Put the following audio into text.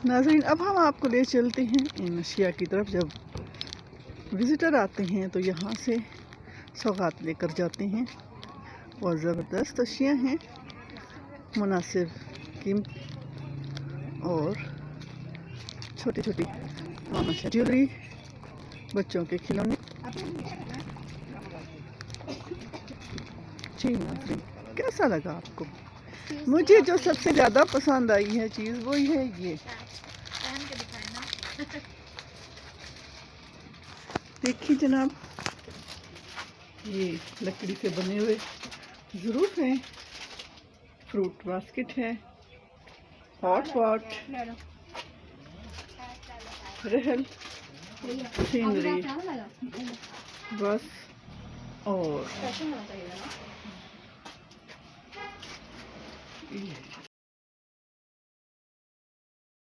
नाज़रीन, अब हम आपको ले चलते हैं इन अशिया की तरफ। जब विज़िटर आते हैं तो यहाँ से सौगात लेकर जाते हैं और ज़बरदस्त अशिया हैं, मुनासिब कीमत और छोटी छोटी ज्वेलरी, बच्चों के खिलौने। जी नाज़रीन, कैसा लगा आपको? मुझे जो सबसे ज़्यादा पसंद आई है चीज़ वो है ये। देखिए जनाब, ये लकड़ी से बने हुए ज़रूर हैं। फ्रूट बास्केट है, हॉट पॉट, रहल, सीनरी बस और